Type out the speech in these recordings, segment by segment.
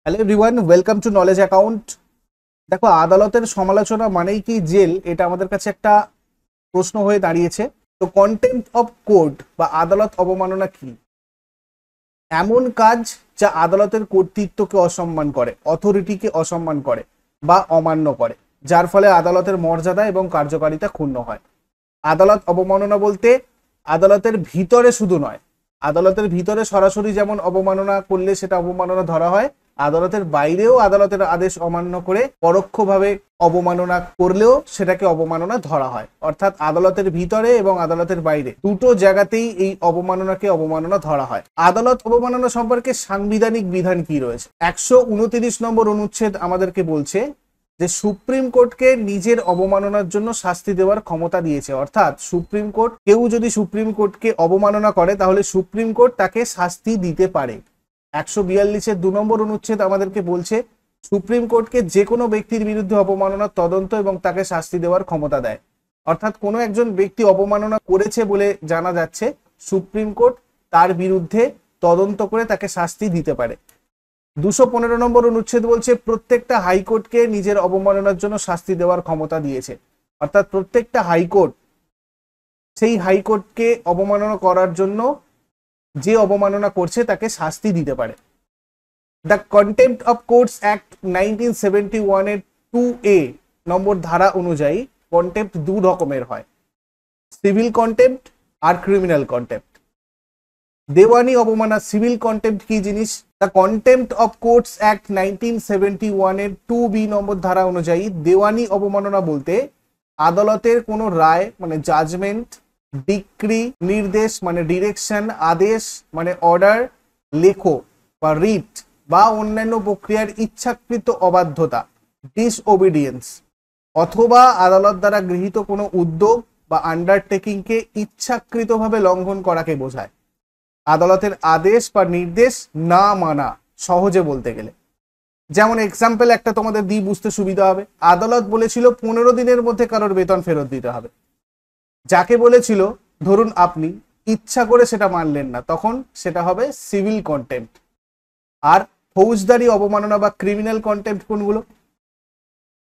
Hello everyone, welcome to knowledge account. দেখো, আদালতের সমালোচনা মানেই কি জেল, এটা আমাদের কাছে একটা প্রশ্ন হয়ে দাঁড়িয়েছে। তো কন্টেম্প্ট অফ কোর্ট বা আদালত অবমাননা কি? এমন কাজ যা আদালতের কর্তৃত্বকে অসম্মান করে, অথরিটিকে অসম্মান করে বা অমান্য করে, যার ফলে আদালতের মর্যাদা এবং কার্যকারিতা ক্ষুণ্ণ হয়। আদালত অবমাননা বলতে আদালতের ভিতরে শুধু নয়, আদালতের ভিতরে সরাসরি যেমন অবমাননা করলে সেটা অবমাননা ধরা হয়, আদালতের বাইরেও আদালতের আদেশ অমান্য করে পরোক্ষভাবে অবমাননা করলেও সেটাকে অবমাননা ধরা হয়। অর্থাৎ আদালতের ভিতরে এবং আদালতের বাইরে দুটো জায়গাতেই এই অবমাননাকে অবমাননা ধরা হয়। আদালত অবমাননা সম্পর্কে সাংবিধানিক বিধান কি রয়েছে? 129 নম্বর অনুচ্ছেদ আমাদেরকে বলছে যে সুপ্রিম কোর্টকে নিজের অবমাননার জন্য শাস্তি দেওয়ার ক্ষমতা দিয়েছে। অর্থাৎ সুপ্রিম কোর্ট, কেউ যদি সুপ্রিম কোর্টকে অবমাননা করে তাহলে সুপ্রিম কোর্ট তাকে শাস্তি দিতে পারে। 142-এর 2 নম্বর অনুচ্ছেদ আমাদেরকে বলছে সুপ্রিম কোর্টকে যে কোনো ব্যক্তির বিরুদ্ধে অবমাননার তদন্ত এবং তাকে শাস্তি দেওয়ার ক্ষমতা দেয়। অর্থাৎ কোনো একজন ব্যক্তি অবমাননা করেছে বলে জানা যাচ্ছে, সুপ্রিম কোর্ট তার বিরুদ্ধে তদন্ত করে তাকে শাস্তি দিতে পারে। 215 নম্বর অনুচ্ছেদ বলছে প্রত্যেকটা হাইকোর্টকে নিজের অবমাননার জন্য শাস্তি দেওয়ার ক্ষমতা দিয়েছে। অর্থাৎ প্রত্যেকটা হাইকোর্ট সেই হাইকোর্টকে অবমাননা করার জন্য যে অবমাননা করছে তাকে শাস্তি দিতে পারে। The contempt of courts act 1971 এর 2A নম্বর ধারা অনুযায়ী কন্টেম্প্ট দু রকমের হয়, সিভিল কন্টেম্প্ট আর ক্রিমিনাল কন্টেম্প্ট। দেওয়ানি অবমাননা, সিভিল কন্টেম্প্ট কি জিনিস? The contempt of courts act 1971 এর 2B নম্বর ধারা অনুযায়ী দেওয়ানি অবমাননা বলতে আদালতের কোনো রায় মানে জাজমেন্ট, ডিক্রি নির্দেশ মানে ডিরেকশন, আদেশ মানে অর্ডার, লেখো বা রিট বা অন্যান্য প্রক্রিয়ার ইচ্ছাকৃত অবাধ্যতা ডিসওবিডিয়েন্স, অথবা আদালত দ্বারা গৃহীত কোনো উদ্যোগ বা আন্ডারটেকিংকে ইচ্ছাকৃতভাবে লঙ্ঘন করাকে বোঝায়। আদালতের আদেশ বা নির্দেশ না মানা, সহজে বলতে গেলে। যেমন এক্সাম্পল একটা তোমাদের দিয়ে বুঝতে সুবিধা হবে। আদালত বলেছিল 15 দিনের মধ্যে কারোর বেতন ফেরত দিতে হবে। যাকে বলেছিল, ধরুন আপনি ইচ্ছা করে সেটা মানলেন না, তখন সেটা হবে সিভিল কন্টেম্প্ট। আর ফৌজদারি অবমাননা বা ক্রিমিনাল কন্টেম্প্ট কোনগুলো?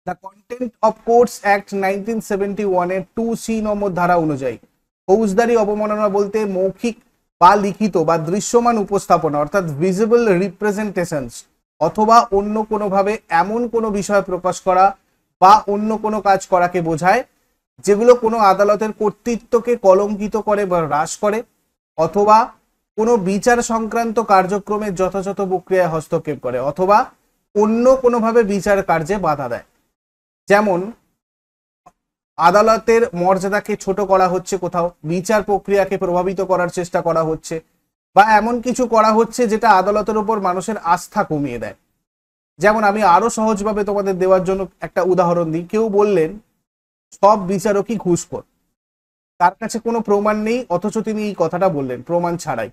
The contempt of courts act 1971 এর 2C নম্বর ধারা অনুযায়ী ফৌজদারি অবমাননা বলতে মৌখিক বা লিখিত বা দৃশ্যমান উপস্থাপনা অর্থাৎ ভিজিবল রিপ্রেজেন্টেশনস অথবা অন্য কোনোভাবে এমন কোনো বিষয় প্রকাশ করা বা অন্য কোনো কাজ করাকে বোঝায় যেগুলো কোনো আদালতের কর্তৃত্বকে কলঙ্কিত করে বা হ্রাস করে, অথবা কোনো বিচার সংক্রান্ত কার্যক্রমের যথাযথ প্রক্রিয়ায় হস্তক্ষেপ করে, অথবা অন্য কোনোভাবে বিচার কার্যে বাধা দেয়। যেমন আদালতের মর্যাদাকে ছোট করা হচ্ছে, কোথাও বিচার প্রক্রিয়াকে প্রভাবিত করার চেষ্টা করা হচ্ছে, বা এমন কিছু করা হচ্ছে যেটা আদালতের উপর মানুষের আস্থা কমিয়ে দেয়। যেমন আমি আরো সহজভাবে তোমাদের দেওয়ার জন্য একটা উদাহরণ দিই। কেউ বললেন সব বিচারকই ঘুষখোর, তার কাছে কোনো প্রমাণ নেই, অথচ তিনি এই কথাটা বললেন প্রমাণ ছাড়াই,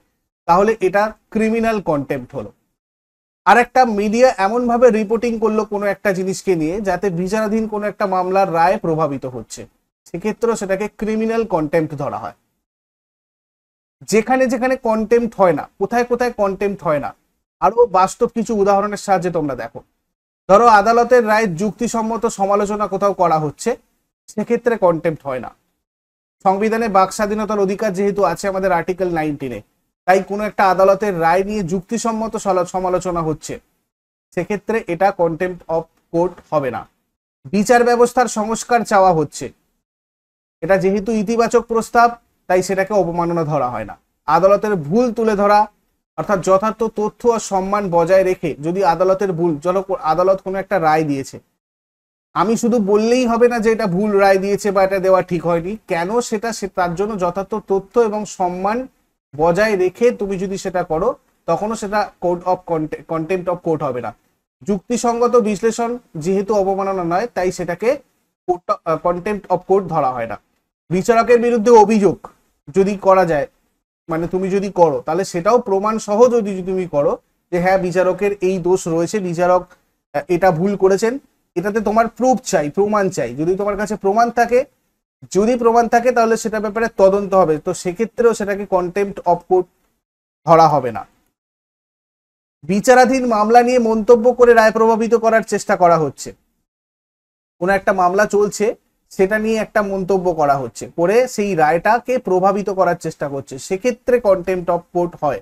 তাহলে এটা ক্রিমিনাল কন্টেম্প্ট হলো। আর একটা মিডিয়া এমন ভাবে রিপোর্টিং করলো কোনো একটা জিনিসকে নিয়ে যাতে বিচারাধীন কোনো একটা মামলার রায় প্রভাবিত হচ্ছে, সেক্ষেত্রে সেটাকে ক্রিমিনাল কন্টেম্প্ট ধরা হয়। যেখানে যেখানে কন্টেম্প্ট হয় না, কোথায় কোথায় কন্টেম্প্ট হয় না, আরো বাস্তব কিছু উদাহরণের সাহায্যে তোমরা দেখো। ধরো আদালতের রায়ের যুক্তিসম্মত সমালোচনা কোথাও করা হচ্ছে, সেক্ষেত্রে কন্টেম্প্ট হয় না। সংবিধানে বাক স্বাধীনতার অধিকার যেহেতু আছে আমাদের আর্টিকেল 19-এ, তাই কোনো একটা আদালতের রায় নিয়ে যুক্তিসম্মত সমালোচনা হচ্ছে, সেক্ষেত্রে এটা কন্টেম্প্ট অফ কোর্ট হবে না। বিচার ব্যবস্থার সংস্কার চাওয়া হচ্ছে, এটা যেহেতু ইতিবাচক প্রস্তাব তাই সেটাকে অবমাননা ধরা হয় না। আদালতের ভুল তুলে ধরা অর্থাৎ যথার্থ তথ্য আর সম্মান বজায় রেখে যদি আদালতের ভুল, চলো আদালত কোনো একটা রায় দিয়েছে, আমি শুধু বললেই হবে না যে এটা ভুল রায় দিয়েছে বা এটা দেওয়া ঠিক হয়নি, কেন সেটা তার জন্য যথার্থ তথ্য এবং সম্মান বজায় রেখে তুমি যদি সেটা করো, তখনও সেটা court of contempt of court হবে না। যুক্তিসঙ্গত বিশ্লেষণ যেহেতু অবমাননা নয়, তাই সেটাকে কন্টেম্প্ট অফ কোর্ট ধরা হয় না। বিচারকের বিরুদ্ধে অভিযোগ যদি করা যায়, মানে তুমি যদি করো, তাহলে সেটাও প্রমাণ সহ যদি তুমি করো যে হ্যাঁ বিচারকের এই দোষ রয়েছে, বিচারক এটা ভুল করেছেন, এটাতে তোমার প্রুফ চাই, প্রমাণ চাই। যদি তোমার কাছে প্রমাণ থাকে, তাহলে সেটা ব্যাপারে তদন্ত হবে, তো সেক্ষেত্রেও সেটাকে কন্টেম্প্ট অফ কোর্ট ধরা হবে না। বিচারাধীন মামলা নিয়ে মন্তব্য করে রায় প্রভাবিত করার চেষ্টা করা হচ্ছে, কোনো একটা মামলা চলছে সেটা নিয়ে একটা মন্তব্য করা হচ্ছে, করে সেই রায়টাকে প্রভাবিত করার চেষ্টা করছে, সেক্ষেত্রে কন্টেম্প্ট অফ কোর্ট হয়।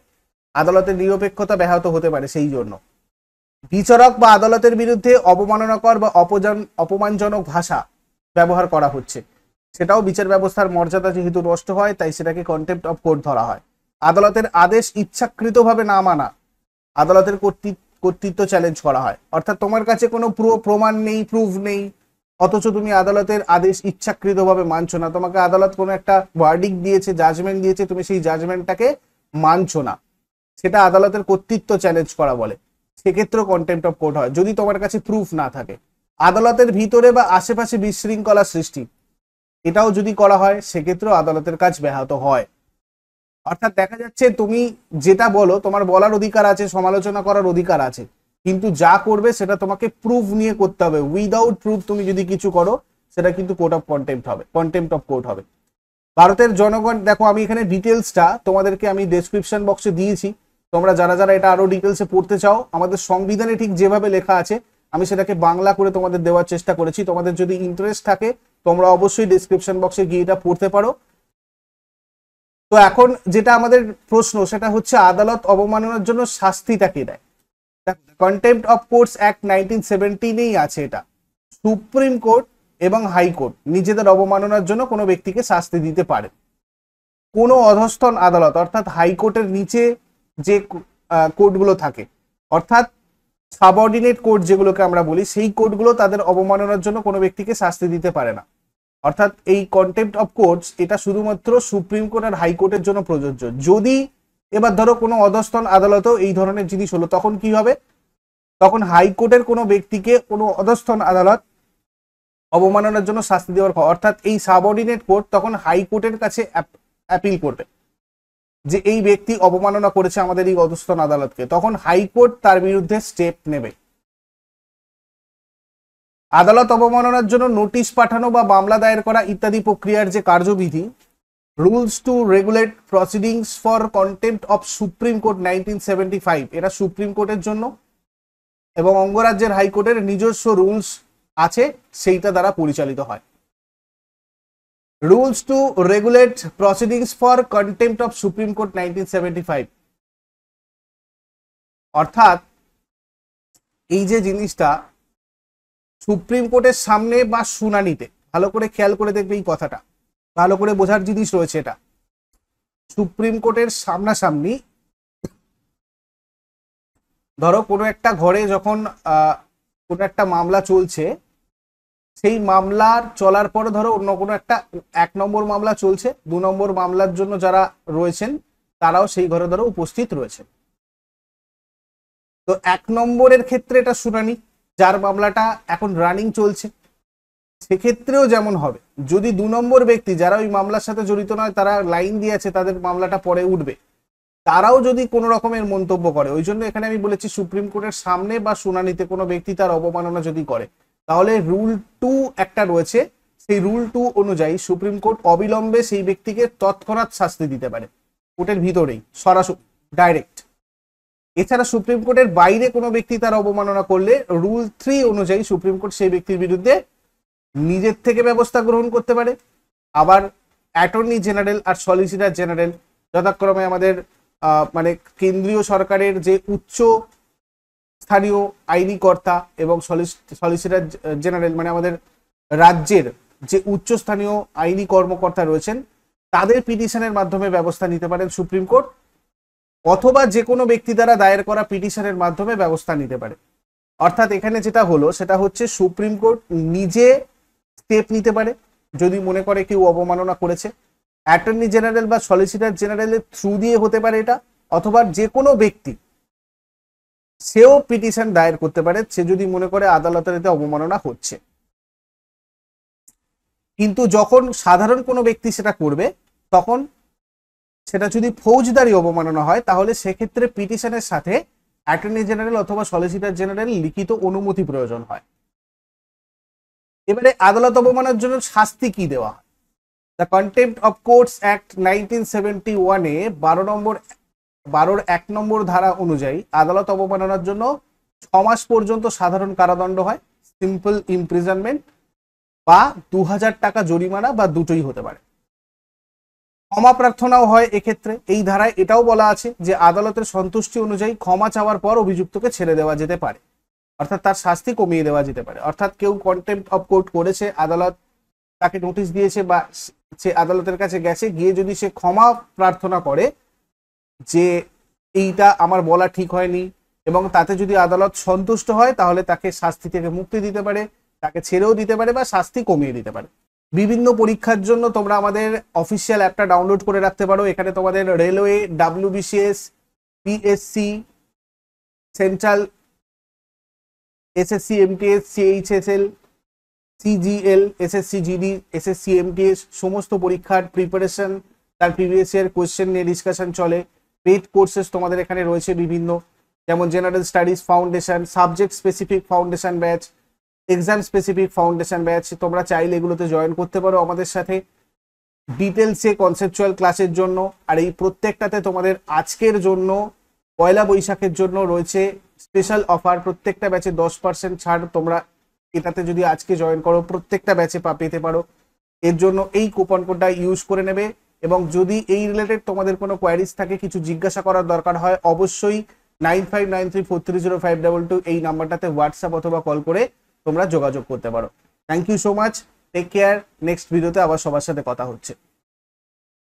আদালতের নিরপেক্ষতা ব্যাহত হতে পারে সেই জন্য। বিচারক বা আদালতের বিরুদ্ধে অবমাননাকর বা অপমানজনক ভাষা ব্যবহার করা হচ্ছে, সেটাও বিচার ব্যবস্থার মর্যাদা যেহেতু নষ্ট হয়, তাই সেটাকে কন্টেম্প্ট অফ কোর্ট ধরা হয়। আদালতের আদেশ ইচ্ছাকৃতভাবে না মানা, আদালতের কর্তৃত্ব চ্যালেঞ্জ করা হয়। অর্থাৎ তোমার কাছে কোনো প্রমাণ নেই, প্রুফ নেই, অথচ তুমি আদালতের আদেশ ইচ্ছাকৃতভাবে মানছো না, তোমাকে আদালত কোনো একটা ভার্ডিক্ট দিয়েছে, জাজমেন্ট দিয়েছে, তুমি সেই জাজমেন্টটাকে মানছো না, সেটা আদালতের কর্তৃত্ব চ্যালেঞ্জ করা বলে। সেক্ষেত্রেও কন্টেম্প্ট অফ কোর্ট হয় যদি তোমার কাছে প্রুফ না থাকে। আদালতের ভিতরে বা আশেপাশে বিশৃঙ্খলা সৃষ্টি, এটাও যদি করা হয় সেক্ষেত্রেও আদালতের কাজ ব্যাহত হয়। অর্থাৎ দেখা যাচ্ছে তুমি যেটা বলো, তোমার বলার অধিকার আছে, সমালোচনা করার অধিকার আছে, কিন্তু যা করবে সেটা তোমাকে প্রুফ নিয়ে করতে হবে। উইদাউট প্রুফ তুমি যদি কিছু করো সেটা কিন্তু কোর্ট অফ কন্টেম্প্ট হবে, কন্টেম্প্ট অফ কোর্ট হবে। ভারতের জনগণ, দেখো আমি এখানে ডিটেলসটা তোমাদেরকে আমি ডেসক্রিপশন বক্সে দিয়েছি, তোমরা যারা যারা এটা আরো ডিটেলসে পড়তে চাও, আমাদের সংবিধানে ঠিক যেভাবে লেখা আছে আমি সেটাকে বাংলা করে তোমাদের দেওয়ার চেষ্টা করেছি। তোমাদের যদি ইন্টারেস্ট থাকে তোমরা অবশ্যই ডেসক্রিপশন বক্সে গিয়ে এটা পড়তে পারো। তো এখন যেটা আমাদের প্রশ্ন সেটা হচ্ছে আদালত অবমাননার জন্য শাস্তিটা কে দেয়। কন্টেম্প্ট অফ কোর্টস অ্যাক্ট 1917 আছে এটা। সুপ্রিম কোর্ট এবং হাইকোর্ট নিজেদের অবমাননার জন্য কোনো ব্যক্তিকে শাস্তি দিতে পারে। কোনো অধস্তন আদালত অর্থাৎ হাইকোর্টের নিচে যে কোর্টগুলো থাকে, অর্থাৎ সাবঅর্ডিনেট কোর্ট যেগুলোকে আমরা বলি, সেই কোর্টগুলো তাদের অবমাননার জন্য কোনো ব্যক্তিকে শাস্তি দিতে পারে না। অর্থাৎ এই কন্টেম্প্ট অফ কোর্টস এটা শুধুমাত্র সুপ্রিম কোর্ট আর হাইকোর্টের জন্য প্রযোজ্য। যদি এবার ধরো কোনো অধস্তন আদালতও এই ধরনের জিনিস হলো, তখন কি হবে? তখন হাইকোর্টের কোনো ব্যক্তিকে কোনো অধস্তন আদালত অবমাননার জন্য শাস্তি দেওয়ার, অর্থাৎ এই সাবঅর্ডিনেট কোর্ট তখন হাইকোর্টের কাছে অ্যাপিল করবে যে এই ব্যক্তি অবমাননা করেছে আমাদের এই অধস্তন আদালতকে, তখন হাইকোর্ট তার বিরুদ্ধে স্টেপ নেবে। আদালত অবমাননার জন্য নোটিশ পাঠানো বা মামলা দায়ের করা ইত্যাদি প্রক্রিয়ার যে কার্যবিধি, rules to regulate proceedings for contempt of Supreme Court 1975, এটা সুপ্রিম কোর্টের জন্য এবং অঙ্গরাজ্যের হাইকোর্টের নিজস্ব রুলস আছে, সেইটা দ্বারা পরিচালিত হয়। Rules to regulate proceedings for contempt of Supreme Court 1975, অর্থাৎ এই যে জিনিসটা সুপ্রিম কোর্টের সামনে বা শুনানিতে, ভালো করে খেয়াল করে দেখবে এই কথাটা, ভালো করে বোঝার জিনিস রয়েছে এটা। সুপ্রিম কোর্টের সামনাসামনি ধরো কোনো একটা ঘরে যখন কোনো একটা মামলা চলছে, সেই মামলার চলার পরে ধরো অন্য কোনো একটা 1 নম্বর মামলা চলছে, 2 নম্বর মামলার জন্য যারা রয়েছেন তারাও সেই ঘরে ধরো উপস্থিত রয়েছে। তো 1 নম্বরের ক্ষেত্রে এটা শুনানি, যার মামলাটা এখন রানিং চলছে, সেক্ষেত্রেও যেমন হবে। যদি 2 নম্বর ব্যক্তি যারা ওই মামলার সাথে জড়িত নয়, তারা লাইন দিয়ে আছে, তাদের মামলাটা পরে উঠবে, তারাও যদি কোনো রকমের মন্তব্য করে, ওই জন্য এখানে আমি বলেছি সুপ্রিম কোর্টের সামনে বা শুনানিতে কোনো ব্যক্তি তার অবমাননা যদি করে, তাহলে রুল 2 একটা রয়েছে, সেই রুল 2 অনুযায়ী সুপ্রিম কোর্ট অবিলম্বে সেই ব্যক্তিকে তৎক্ষণাৎ শাস্তি দিতে পারে, কোর্টের ভিতরেই সরাসরি ডাইরেক্ট। এছাড়া সুপ্রিম কোর্টের বাইরে কোনো ব্যক্তি তার অবমাননা করলে রুল 3 অনুযায়ী সুপ্রিম কোর্ট সেই ব্যক্তির বিরুদ্ধে নিজের থেকে ব্যবস্থা গ্রহণ করতে পারে। আবার অ্যাটর্নি জেনারেল আর সলিসিটর জেনারেল যথাক্রমে আমাদের মানে কেন্দ্রীয় সরকারের যে উচ্চ স্থানীয় আইনি কর্তা এবং সলিসিটর জেনারেল মানে আমাদের রাজ্যের যে উচ্চ স্থানীয় আইনি কর্মকর্তা রয়েছেন, তাদের পিটিশনের মাধ্যমে ব্যবস্থা নিতে পারেন সুপ্রিম কোর্ট, অথবা যে কোনো ব্যক্তি দ্বারা দায়ের করা পিটিশনের মাধ্যমে ব্যবস্থা নিতে পারে। অর্থাৎ এখানে যেটা হলো সেটা হচ্ছে সুপ্রিম কোর্ট নিজে স্টেপ নিতে পারে যদি মনে করে কেউ অবমাননা করেছে, অ্যাটর্নি জেনারেল বা সলিসিটর জেনারেলের থ্রু দিয়ে হতে পারে এটা, অথবা যে কোনো ব্যক্তি সেও পিটিশন দায়ের করতে পারে সে যদি মনে করে আদালতের এতে অবমাননা হচ্ছে। কিন্তু যখন সাধারণ কোনো ব্যক্তি সেটা করবে, তখন সেটা যদি ফৌজদারি অবমাননা হয়, তাহলে সেক্ষেত্রে পিটিশনের সাথে অ্যাটর্নি জেনারেল অথবা সলিসিটর জেনারেল লিখিত অনুমতি প্রয়োজন হয়। এবারে আদালত অবমাননার জন্য শাস্তি কি দেওয়া হয়? The contempt of courts act 1971 এ 12 নম্বর 12(1) ধারা অনুযায়ী আদালত অবমাননার জন্য 6 মাস পর্যন্ত সাধারণ কারাদণ্ড হয়, সিম্পল ইমপ্রিজনমেন্ট বা 2000 টাকা জরিমানা বা দুটোই হতে পারে। ক্ষমা প্রার্থনাও হয় এক্ষেত্রে। এই ধারায় এটাও বলা আছে যে আদালতের সন্তুষ্টি অনুযায়ী ক্ষমা চাওয়ার পর অভিযুক্তকে ছেড়ে দেওয়া যেতে পারে, অর্থাৎ তার শাস্তি কমিয়ে দেওয়া যেতে পারে। অর্থাৎ কেউ কন্টেম্প্ট অফ কোর্ট করেছে, আদালত তাকে নোটিশ দিয়েছে বা সে আদালতের কাছে গেছে, গিয়ে যদি সে ক্ষমা প্রার্থনা করে যে এইটা আমার বলা ঠিক হয়নি এবং তাতে যদি আদালত সন্তুষ্ট হয় তাহলে তাকে শাস্তি থেকে মুক্তি দিতে পারে, তাকে ছেড়েও দিতে পারে বা শাস্তি কমিয়ে দিতে পারে। বিভিন্ন পরীক্ষার জন্য তোমরা আমাদের অফিসিয়াল অ্যাপটা ডাউনলোড করে রাখতে পারো। এখানে তোমাদের railway, WBCS, PSC, central, SSC MTS, CHSL, CGL, SSC GD, SSC MTS সমস্ত পরীক্ষার প্রিপারেশন, তার প্রিভিয়াস ইয়ার কোয়েশ্চেন নিয়ে ডিসকাশন চলে। পেড কোর্সেস তোমাদের এখানে রয়েছে বিভিন্ন, যেমন general studies foundation, subject specific foundation batch, exam specific foundation batch. তোমরা চাইলে এগুলোতে জয়েন করতে পারো আমাদের সাথে ডিটেলসে কনসেপচুয়াল ক্লাসের জন্য। আর এই প্রত্যেকটাতে তোমাদের আজকের জন্য, পয়লা বৈশাখের জন্য রয়েছে স্পেশাল অফার, প্রত্যেকটা ব্যাচে 10% ছাড়। তোমরা এটাতে যদি আজকে জয়েন করো প্রত্যেকটা ব্যাচে পেতে পারো। এর জন্য এই কুপন কোডটা ইউজ করে নেবে। এবং যদি এই রিলেটেড তোমাদের কোনো কোয়ারিজ থাকে, কিছু জিজ্ঞাসা করার দরকার হয়, অবশ্যই 9593430522 এই নাম্বারটাতে হোয়াটসঅ্যাপ অথবা কল করে তোমরা যোগাযোগ করতে পারো। Thank you so much, take care. Next ভিডিওতে আবার সবার সাথে কথা হচ্ছে।